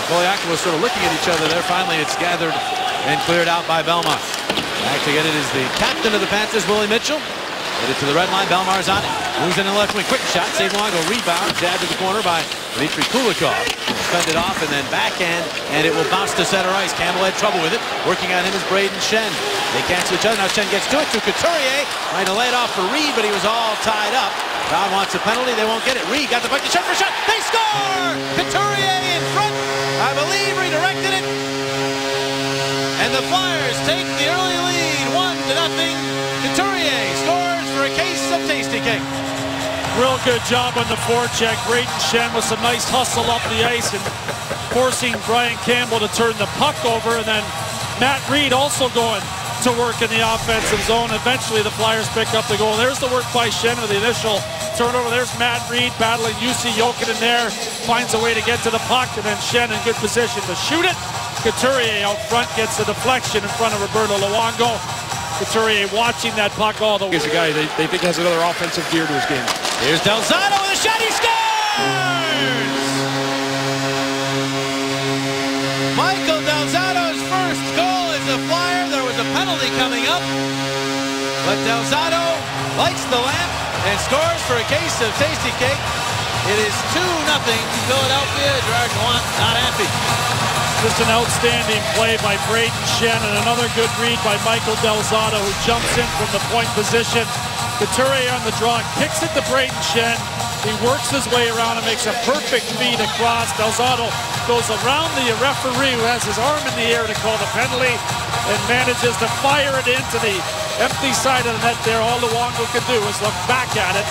Koliakova was sort of looking at each other there. Finally, it's gathered and cleared out by Bellemare. Back to get it is the captain of the Panthers, Willie Mitchell. Get it to the red line. Bellemar's on it. Moves in the left wing. Quick shot. Save Luongo. Rebound. Jab to the corner by Dmitry Kulikov. Fend it off and then backhand. And it will bounce to center ice. Campbell had trouble with it. Working on him is Braden Shen. They cancel each other. Now Shen gets to it. To Couturier. Trying to lay it off for Reed, but he was all tied up. Brown wants a penalty. They won't get it. Reed got the puck to shot for shot. They score! Couturier in front. I believe redirected it. And the Flyers take the early lead. 1-0. Couturier scores for a case of Tasty Cake. Real good job on the forecheck. Braden Shen with some nice hustle up the ice and forcing Brian Campbell to turn the puck over. And then Matt Reed also going to work in the offensive zone. Eventually the Flyers pick up the goal. There's the work by Shen with the initial turnover. There's Matt Reed battling Jussi Jokinen there. Finds a way to get to the puck, and then Shen in good position to shoot it. Couturier out front gets the deflection in front of Roberto Luongo. Couturier watching that puck all the way. He's a guy they think has another offensive gear to his game. Here's Del Zotto with a shot. He scores! Michael Del Zotto's first goal as a Flyer. There was a penalty coming up, but Del Zotto lights the lamp and scores for a case of Tasty Cake. It is 2-0 Philadelphia. Gerard Gallant not happy. Just an outstanding play by Braden Shen and another good read by Michael Del Zotto, who jumps in from the point position. Couturier on the draw, kicks it to Braden Shen. He works his way around and makes a perfect feed across. Del Zotto goes around the referee, who has his arm in the air to call the penalty, and manages to fire it into the empty side of the net there. All Luongo could do was look back at it,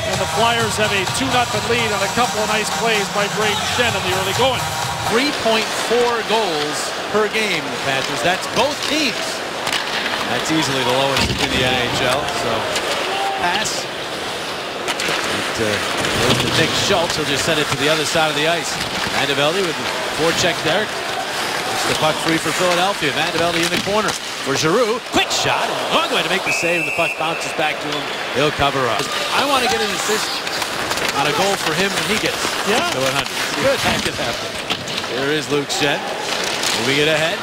and the Flyers have a 2-0 lead on a couple of nice plays by Braden Shen in the early going. 3.4 goals per game, the Panthers. That's both teams. That's easily the lowest in the NHL. So, pass. It goes to Nick Schultz. He'll just send it to the other side of the ice. Vandevelde with the forecheck there. It's the puck free for Philadelphia. Vandevelde in the corner for Giroux. Quick shot. And long way to make the save, and the puck bounces back to him. He'll cover up. I want to get an assist on a goal for him when he gets to 100. Good. That could happen. Here is Luke Shen. Moving it ahead.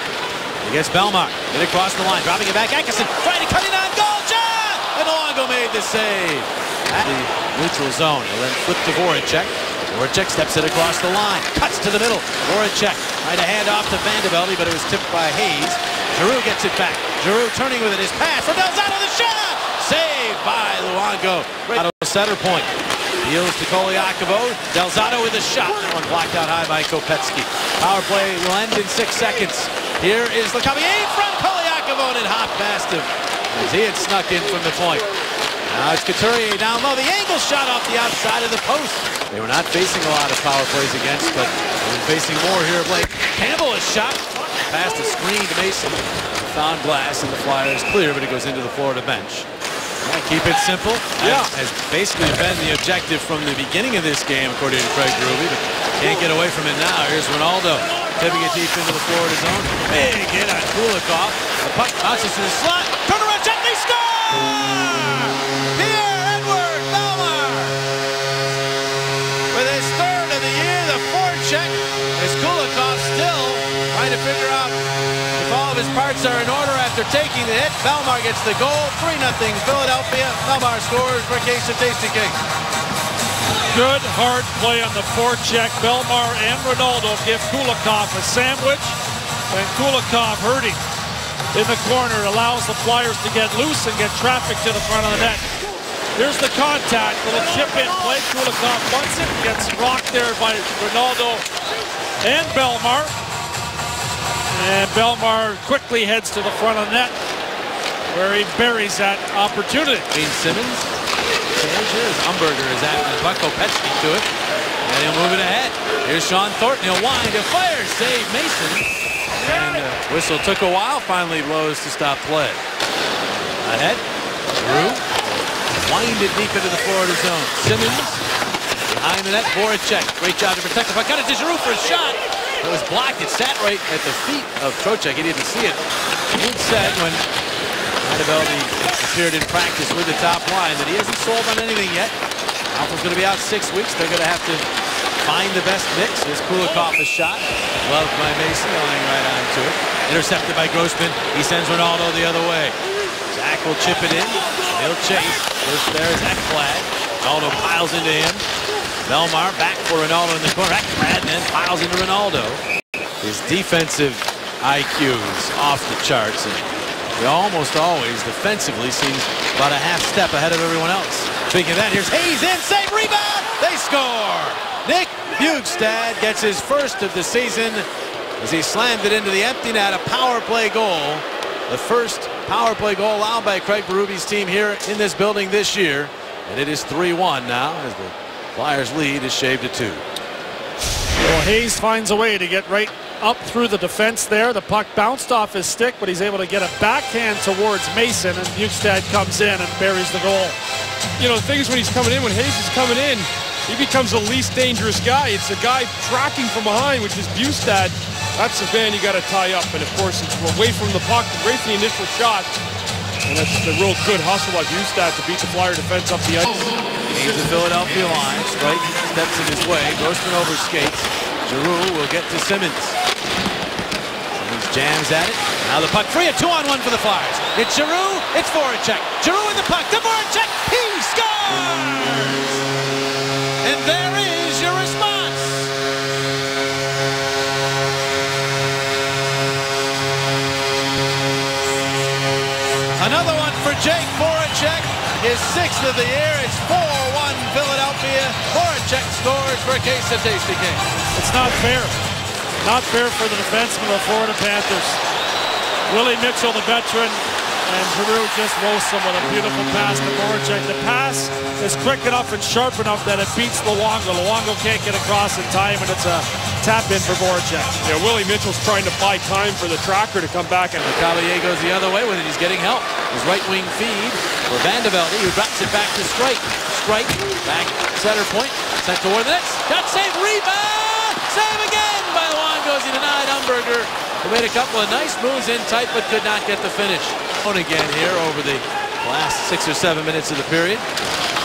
He gets Bellemare. Get across the line. Dropping it back. Atkinson trying to cut it on goal. Shot! And Luongo made the save. At the neutral zone. He'll then flip to Voracek. Voracek steps it across the line. Cuts to the middle. Voracek trying to hand off to Vandevelde, but it was tipped by Hayes. Giroux gets it back. Giroux turning with it. His pass for Del Zotto. The shot! Saved by Luongo. Right out of center point. Deals to Koliakova. Del Zotto with a shot. That one blocked out high by Kopecky. Power play will end in 6 seconds. Here is Lecavalier from Koliakova, and it hopped past him as he had snuck in from the point. Now it's Couturier down low. The angle shot off the outside of the post. They were not facing a lot of power plays against, but they've been facing more here of late. Campbell is shot past a screen to Mason. Found glass, and the Flyers clear, but it goes into the Florida bench. Keep it simple. Has basically been the objective from the beginning of this game, according to Craig Berube, but can't get away from it now. Here's Ronaldo tipping it deep into the Florida zone. Big hit on Kulikov. The puck bounces to the slot. Turn around, check, they score! Pierre-Edouard Bellemare with his third of the year. The forecheck is Kulikov still trying to figure out if all of his parts are in order after taking the hit. Bellemare gets the goal. 3-0 Philadelphia. Bellemare scores for a case of Tasty Cake. Good hard play on the forecheck. Bellemare and Ronaldo give Kulikov a sandwich, and Kulikov hurting in the corner allows the Flyers to get loose and get traffic to the front of the net. Here's the contact. Little chip in play. Kulikov wants it. Gets rocked there by Ronaldo and Bellemare. And Bellemare quickly heads to the front of the net, where he buries that opportunity. Gene Simmons. Here's Umberger is after the puck. Kopecky to it. And he'll move it ahead. Here's Sean Thornton. He'll wind to fire. Save Mason. And whistle took a while. Finally blows to stop play. Ahead. Drew. Wind it deep into the Florida zone. Simmons. Behind the net. Voracek. Great job to protect the puck. Got it to Giroux for a shot. It was blocked. It sat right at the feet of Trocheck. He didn't see it. He said when Vandevelde appeared in practice with the top line that he hasn't sold on anything yet. Alpha's going to be out 6 weeks. They're going to have to find the best mix. Here's Kulikov, a shot. Loved by Mason, going right onto it. Intercepted by Grossman. He sends Ronaldo the other way. Zach will chip it in. He'll chase. First there is Ekblad. Ronaldo piles into him. Belmar back for Ronaldo in the corner. Ekblad then piles into Ronaldo. His defensive IQ is off the charts, and he almost always defensively seems about a half step ahead of everyone else. Speaking of that, here's Hayes in, save, rebound, they score! Nick Bjugstad gets his first of the season as he slammed it into the empty net, a power play goal. The first power play goal allowed by Craig Berube's team here in this building this year. And it is 3-1 now as the Flyers lead is shaved to 2. Well, Hayes finds a way to get right up through the defense there. The puck bounced off his stick, but he's able to get a backhand towards Mason, and Bjugstad comes in and buries the goal. You know, the thing is when he's coming in, when Hayes is coming in, he becomes the least dangerous guy. It's a guy tracking from behind, which is Bjugstad. That's the man you got to tie up. And of course, it's away from the puck, great for the initial shot. And that's just a real good hustle by Bjugstad to beat the Flyer defense up the ice. He's the Philadelphia line. Strike steps in his way. Grossman over skates. Giroux will get to Simmons. Simmons jams at it. Now the puck free. A 2-on-1 for the Flyers. It's Giroux. It's Voracek. Giroux in the puck. To Voracek. He scores! And there is your response. Another one for Jake Voracek. His 6th of the year. It's 4-1 Philadelphia. Voracek scores for a case of Tasty King. It's not fair. Not fair for the defenseman of the Florida Panthers. Willie Mitchell, the veteran, and Giroux just roasts him with a beautiful pass to Voracek. The pass is quick enough and sharp enough that it beats Luongo. Luongo can't get across in time, and it's a tap in for Voracek. Yeah, Willie Mitchell's trying to buy time for the tracker to come back. And Cavalier goes the other way with it. He's getting help. His right wing feed for Vandevelde, who drops it back to Strike. Strike, back center point, sent toward the net. Got save, rebound! Save again by Luongo as he denied Umberger, who made a couple of nice moves in tight but could not get the finish. On again here over the last 6 or 7 minutes of the period.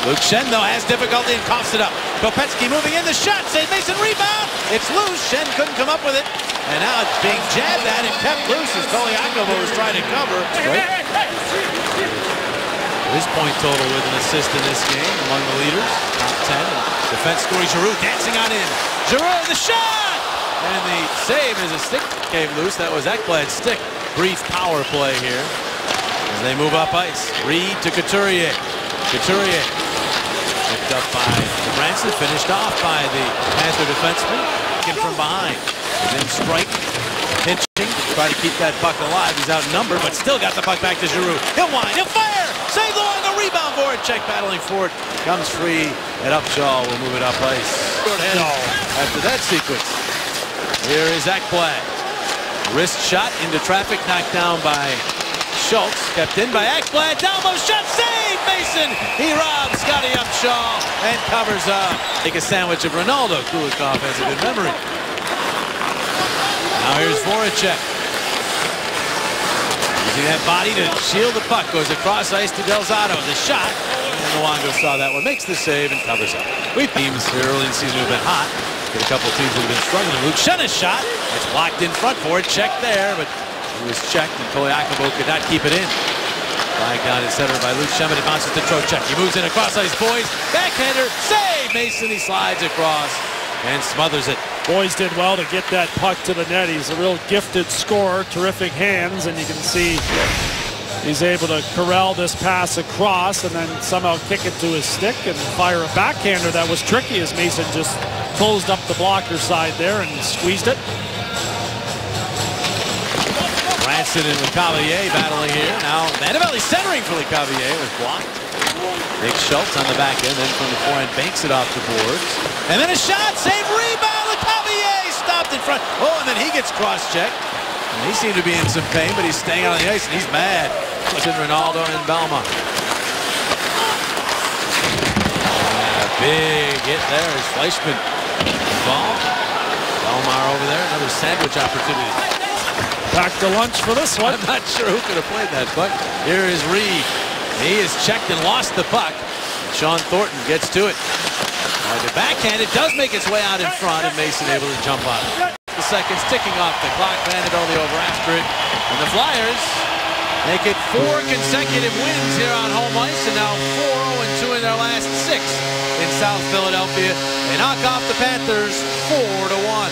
Luke Schenn, though, has difficulty and coughs it up. Kopecky moving in, the shot, save Mason, rebound! It's loose, Schenn couldn't come up with it. And now it's being jabbed at and kept loose as Koliakovo was trying to cover. His point total with an assist in this game among the leaders. Top 10. Defense scoring, Giroux dancing on in. Giroux, the shot! And the save as a stick came loose. That was Ekblad's stick. Brief power play here as they move up ice. Reed to Couturier. Couturier picked up by Branson, finished off by the Panther defenseman. From behind. And then Strike pinching to try to keep that puck alive. He's outnumbered, but still got the puck back to Giroux. He'll wind, he'll fire! Save the line, the rebound for it. Check battling for it. Comes free, and Upshaw will move it up ice. After that sequence, here is Ekblad. Wrist shot into traffic, knocked down by Schultz. Kept in by Ekblad. Download shot, save! Mason! He robs Scotty Upshaw and covers up. Take a sandwich of Ronaldo. Kulikov has a good memory. Now here's Voracek. Using that body to shield the puck. Goes across ice to Delzato. The shot. And Luongo saw that one. Makes the save and covers up. We've teams early in the season have been hot. Get a couple teams that have been struggling. Luke Schenn shot. It's blocked in front for it. Checked there, but it was checked and Koliakovo could not keep it in. Flag down in center by Luke Schenn. It bounces to Trocheck. He moves in across ice. Boys. Backhander. Save. Mason. He slides across and smothers it. Boys did well to get that puck to the net. He's a real gifted scorer, terrific hands, and you can see he's able to corral this pass across and then somehow kick it to his stick and fire a backhander that was tricky as Mason just closed up the blocker side there and squeezed it. Branson and Lecavalier battling here. Now Vandevelde centering for Lecavalier. It was blocked. Nick Schultz on the back end, then from the forehand banks it off the boards. And then a shot, save, rebound, Lecavalier stopped in front. Oh, and then he gets cross-checked. And he seemed to be in some pain, but he's staying out on the ice, and he's mad. Looking Ronaldo and Belmont. A big hit there as Fleischmann involved. Belmar over there, another sandwich opportunity. Back to lunch for this one. I'm not sure who could have played that puck. Here is Reed. He is checked and lost the puck. Sean Thornton gets to it. The backhand, it does make its way out in front, and Mason able to jump on it. The seconds ticking off the clock. Vanderbilt over after it. And the Flyers make it 4 consecutive wins here on home ice, and now 4-0-2 in their last 6 in South Philadelphia. They knock off the Panthers 4-1.